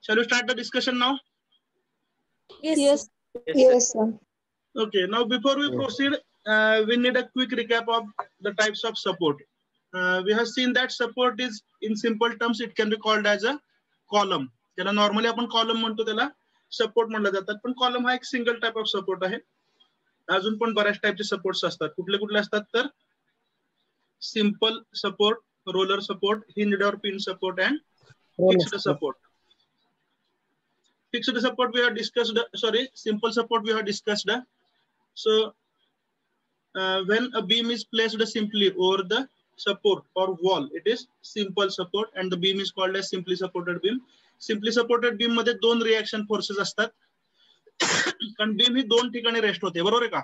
Shall we start the discussion now? Yes. Yes, sir. Okay, now before we proceed, we need a quick recap of the types of support. We have seen that support is, in simple terms, it can be called as a column. त्याला normally आपण column म्हणतो, त्याला support म्हणलं जातात, पण column हा एक single type of support आहे. अजून पण बऱ्याच टाइपचे सपोर्ट्स असतात. कुठले कुठले असतात तर simple support, roller support, hinged और pin support and fixed support. Fixed support we have discussed, simple support we have discussed. So when a beam is placed simply over the support or wall, it is simple support and the beam is called as simply supported beam. Simply supported beam मध्ये दोन reaction forces असतात, कारण beam ही दोन ठिकाणी rest होते, बरोबर आहे का?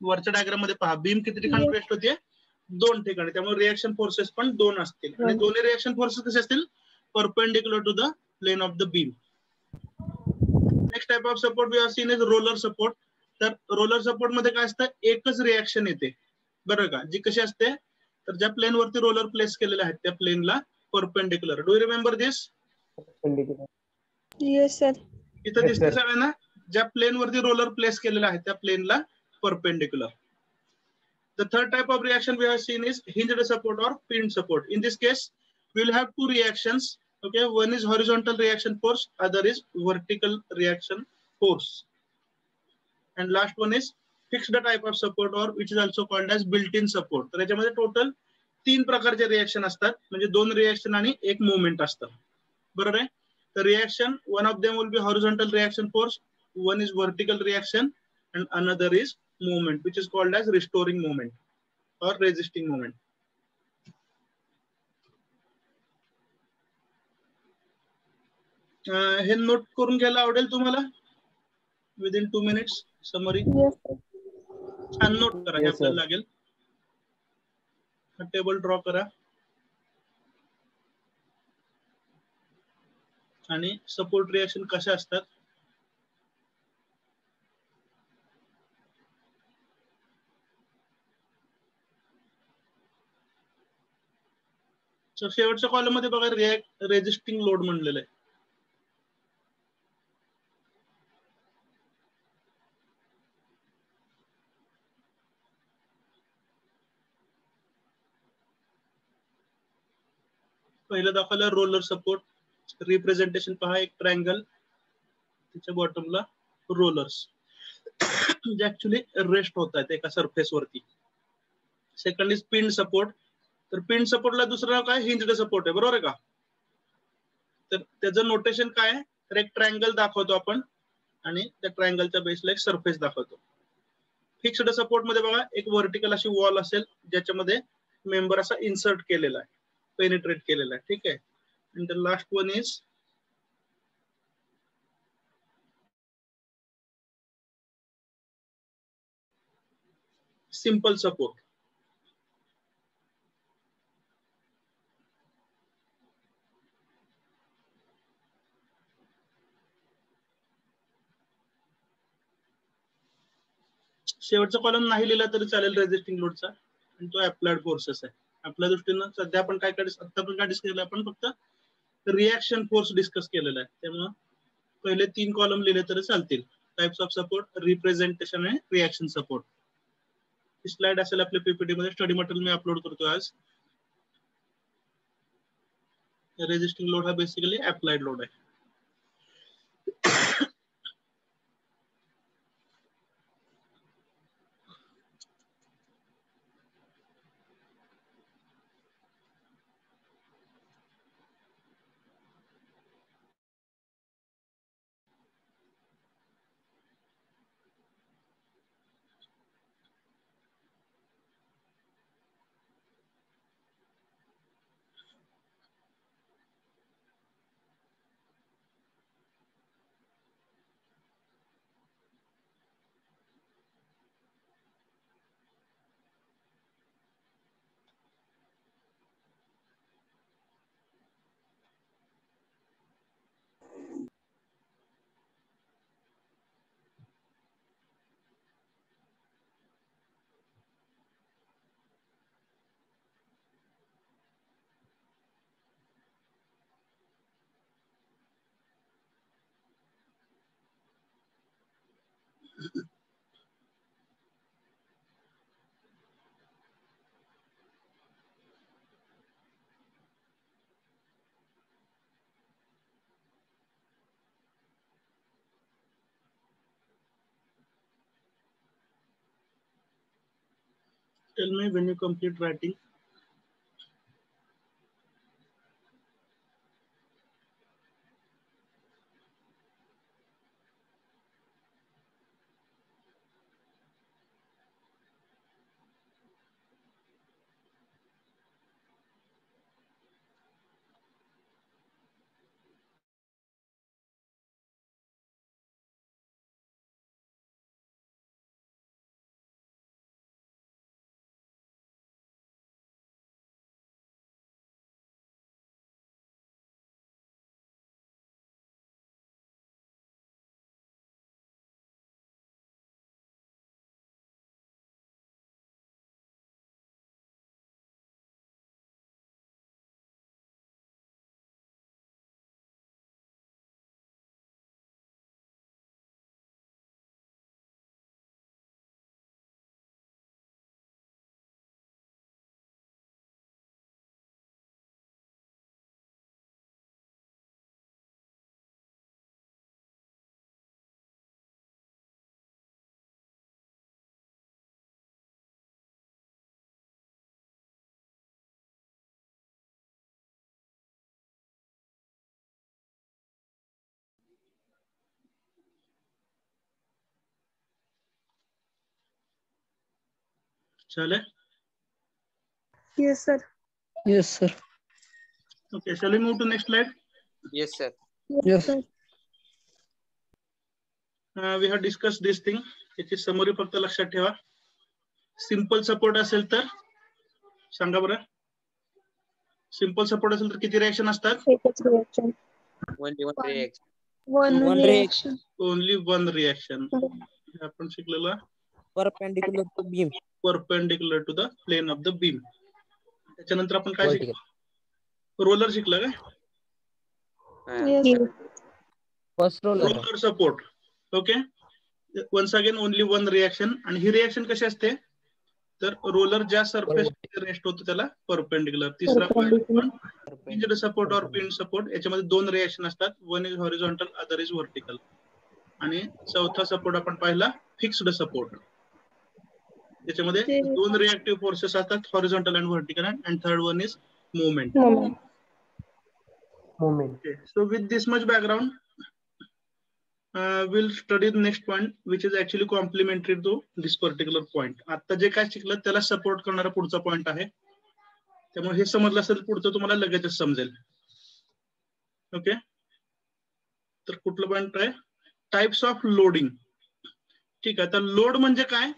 वरच्या डायग्राम मध्ये पहा, बीम किती ठिकाणी रेस्ट होते? दोन ठिकाणी. त्यामुळे रिएक्शन फोर्सेस पण दोन असतील आणि दोन्ही रिएक्शन फोर्सेस कसे असतील? Perpendicular to the plane of the beam. Next type of support we have seen is roller support. तर रोलर सपोर्ट मध्ये काय असतं? एकच रिएक्शन येते, बरोबर का? जी कशी असते तर ज्या प्लेन वरती रोलर प्लेस केलेले आहेत त्या प्लेनला perpendicular. Do you remember this? Yes, sir. इथं दिसते सगळ्यांना, ज्या प्लेन वरती रोलर प्लेस केलेला आहे त्या प्लेनला perpendicular. The third type of reaction we have seen is hinged support or pinned support. In this case, we will have two reactions. Okay, one is horizontal reaction force, other is vertical reaction force. And last one is fixed type of support or which is also called as built-in support. तर याच्यामध्ये total तीन प्रकारचे reaction असतात, म्हणजे दोन reaction आणि एक movement असतं, बरोबर आहे? तर reaction, one of them will be horizontal reaction force, one is vertical reaction and another is movement, which is called as restoring movement or resisting movement. हे नोट करून घ्यायला आवडेल तुम्हाला विदिन 2 minutes समरी. छान नोट करा, हे आपल्याला लागेल. टेबल ड्रॉ करा आणि सपोर्ट रिएक्शन कशा असतात शेवटच्या कॉलम मध्ये बघा, रेजिस्टिंग लोड म्हणलेलं आहे. पहिलं दाखवलं रोलर सपोर्ट. रिप्रेझेंटेशन पहा, एक ट्रायंगल, त्याच्या बॉटमला रोलर्स जे ऍक्च्युली रेस्ट होत आहेत एका सरफेस वरती. Second is pin support. तर पिन सपोर्टला दुसरं नाव काय? हिंज्ड सपोर्ट आहे, बरोबर आहे का? तर त्याचं नोटेशन काय आहे तर एक ट्रायंगल दाखवतो आपण आणि त्या ट्रायंगलच्या बेसला एक सरफेस दाखवतो. फिक्स्ड सपोर्ट मध्ये बघा, एक व्हर्टिकल अशी वॉल असेल ज्याच्यामध्ये मेंबर असा इन्सर्ट केलेला आहे, पेनिट्रेट केलेला आहे, ठीक आहे. आणि the last one is simple support. शेवटचा कॉलम नाही लिहिला तरी चालेल रेजिस्टिंग लोडचा, आणि तो अप्लाइड फोर्सेस आहे. आपल्या दृष्टीनं सध्या आपण काय आता पण काय डिस्कस केलं? आपण फक्त रिएक्शन फोर्स डिस्कस केलेला आहे, त्यामुळे पहिले 3 कॉलम लिहिले तरी चालतील. टाइप्स ऑफ सपोर्ट, रिप्रेझेंटेशन आणि रिएक्शन सपोर्ट. ही स्लाइड असेल आपल्या पीपीटी मध्ये, स्टडी मटेरियल मी अपलोड करतो आज. रेजिस्टिंग लोड हा बेसिकली अप्लाइड लोड आहे. Tell me when you complete writing. Chale? Yes, sir. Yes, sir. Okay, shall we move to next slide? Yes, sir. Yes. sir. We have discussed this thing. याची summary फक्त लक्षात ठेवा. Simple support असेल तर सांगा बरं. Simple support असेल तर किती रिएक्शन असतात? एकच reaction. Only one reaction. One One reaction. Only one reaction. आपण शिकलेला Perpendicular to beam. Perpendicular to the plane of the beam. त्याच्यानंतर आपण काय शिकलो? रोलर शिकलं काय? Yes, sir. First roller. Roller support. Okay. Once again only one reaction. आणि ही रिएक्शन कशी असते? तर रोलर ज्या सरफेस रेस्ट होतो त्याला परपेंडिक्युलर. तिसरा पॉईंट हिंज्ड सपोर्ट और पिन सपोर्ट. याच्यामध्ये दोन रिएक्शन असतात. One is horizontal, other is vertical. आणि चौथा सपोर्ट आपण पाहिला फिक्स्ड सपोर्ट. त्याच्यामध्ये दोन रिएक्टिव्ह फोर्सेस असतात, horizontal and vertical. And third one is movement. Okay, so with this much background, we'll study the next point, which is actually complementary to this particular point. आता जे काय शिकलं त्याला support करणारा पुढचा पॉइंट आहे. त्यामुळे हे समजलं असेल पुढचं तुम्हाला लगेचच समजेल. ओके. तर कुठलं पॉइंट आहे? Types of loading. ठीक आहे. तर लोड म्हणजे काय?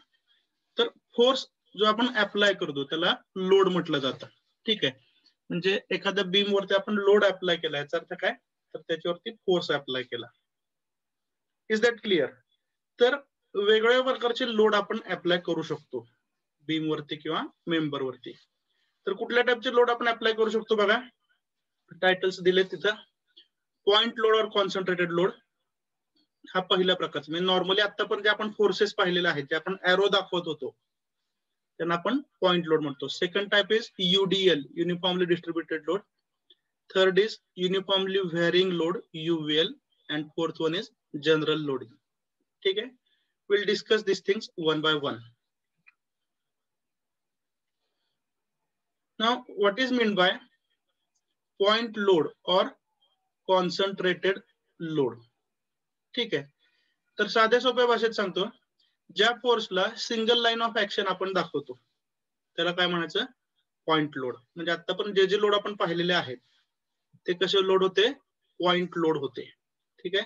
तर फोर्स जो आपण अप्लाय करतो त्याला लोड म्हटलं जातं. ठीक आहे. म्हणजे एखाद्या बीम वरती आपण लोड अप्लाय केला, याचा अर्थ काय? तर त्याच्यावरती फोर्स अप्लाय केला. Is that clear? तर वेगवेगळ्या प्रकारचे लोड आपण अप्लाय करू शकतो बीम वरती किंवा मेंबर वरती. तर कुठल्या टाइपचे लोड आपण अप्लाय करू शकतो बघा. टायटल्स दिले तिथं. पॉइंट लोड और कॉन्सन्ट्रेटेड लोड हा पहिला प्रकारचा. म्हणजे नॉर्मली आता पण जे आपण फोर्सेस पाहिलेले आहेत, जे आपण एरो दाखवत होतो, त्यांना आपण पॉइंट लोड म्हणतो. Second type is UDL, uniformly distributed load. Third is uniformly varying load, UVL. And fourth one is general loading. ठीक आहे. Will discuss this things one by one. Now what is mean by point load और concentrated load? ठीक आहे. तर साध्या सोप्या भाषेत सांगतो, ज्या फोर्सला सिंगल लाईन ऑफ ऍक्शन आपण दाखवतो त्याला काय म्हणायचं? Point load. म्हणजे आता पण जे लोड आपण पाहिलेले आहेत ते कसे लोड होते? पॉइंट लोड होते. ठीक आहे.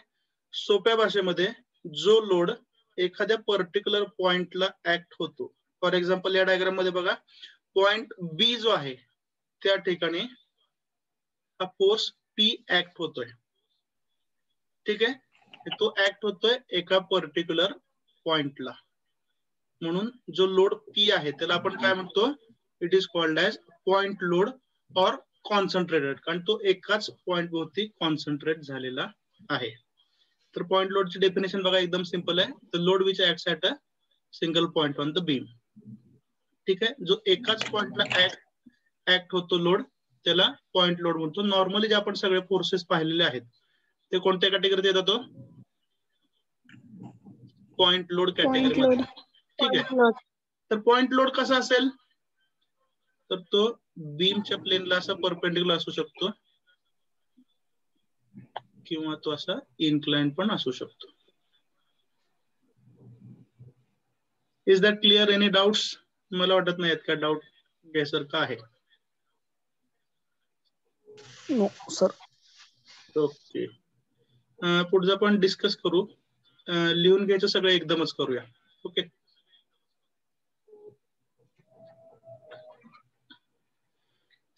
सोप्या भाषेमध्ये जो लोड एखाद्या पर्टिक्युलर पॉइंटला ऍक्ट होतो. फॉर एक्झाम्पल या डायग्राम मध्ये बघा, पॉइंट बी जो आहे त्या ठिकाणी हा फोर्स P ऍक्ट होतोय. ठीक आहे. तो ऍक्ट होतोय एका पर्टिक्युलर पॉइंटला. म्हणून जो लोड P आहे त्याला आपण काय म्हणतो? It is called as point load और कॉन्सन्ट्रेटेड. कारण तो एकाच पॉइंट वरती कॉन्सन्ट्रेट झालेला आहे. तर पॉइंट लोडची डेफिनेशन बघा एकदम सिंपल आहे. The load which acts at a single point on the beam. ठीक आहे, जो एकाच पॉइंटला ऍक्ट होतो लोड त्याला पॉइंट लोड म्हणतो. नॉर्मली जे आपण सगळे फोर्सेस पाहिलेले आहेत ते कोणत्या कॅटेगरीत येतात? तो पॉइंट लोड कॅटेगरी मध्ये. ठीक आहे, तर पॉइंट लोड कसा असेल तर तो बीमच्या प्लेनला असा परपेंडिक्युलर असू शकतो किंवा तो असा इन्क्लाइन पण असू शकतो. Is that clear? Any doubts? मला वाटत नाही का डाऊट घ्यायसारखं आहे. No sir. ओके, पुढचं आपण डिस्कस करू. लिहून घ्यायचं सगळं एकदमच करूया. Okay,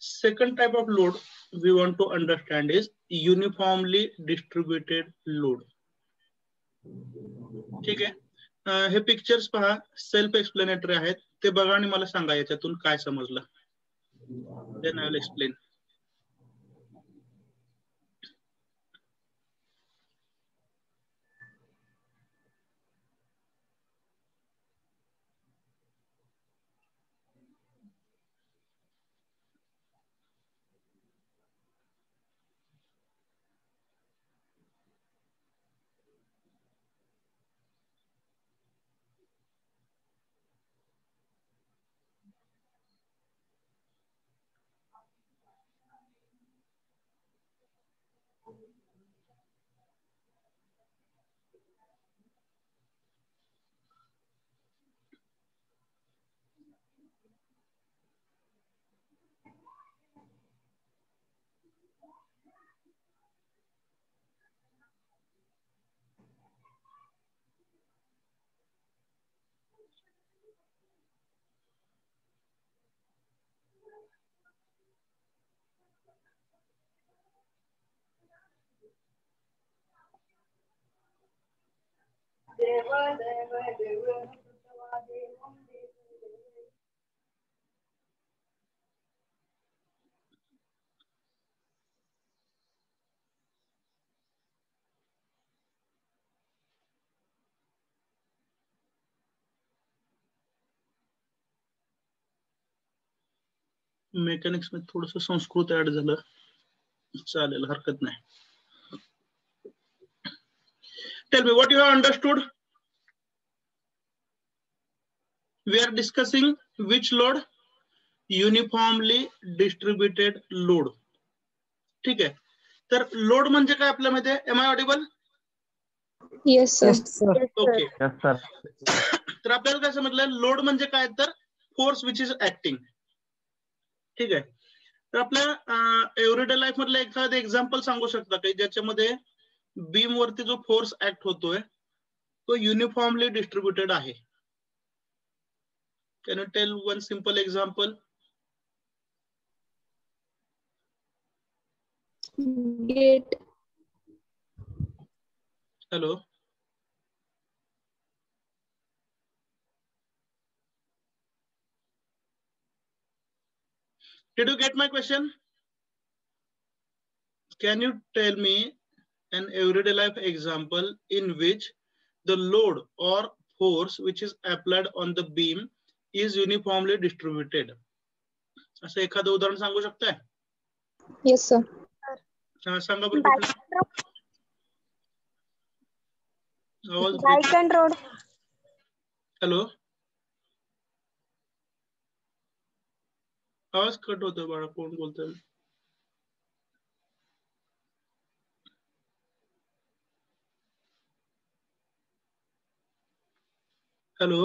second type of load we want to understand is uniformly distributed load. ठीक आहे, हे पिक्चर्स पहा, सेल्फ एक्सप्लेनेटरी आहेत. ते बघा आणि मला सांगा याच्यातून काय समजलं. Then I will explain. Mechanics मध्ये थोडस संस्कृत ऍड झालं, चालेल, हरकत नाही. Tell me what you have understood. We are discussing which load? Uniformly distributed load. ठीक आहे, तर लोड म्हणजे काय आपल्यामध्ये? Am I audible? Yes, sir. Okay, तर आपल्याला काय समजलं? लोड म्हणजे काय तर फोर्स विच इज ऍक्टिंग. ठीक आहे, तर आपल्या एव्हरीडे लाईफ मधलं एखादं एक्झाम्पल सांगू शकता काही ज्याच्यामध्ये बीम वरती जो फोर्स ऍक्ट होतोय तो युनिफॉर्मली डिस्ट्रीब्युटेड आहे? Can you tell one simple example? Gate. Hello. Did you get my question? Can you tell me an everyday life example in which the load or force which is applied on the beam is uniformly distributed? असं एखादं उदाहरण सांगू शकताय? Yes, sir. सांगा बरं. Bike and road. Hello, आवाज cut होतोय बाळा, कोण बोलतोय? हॅलो.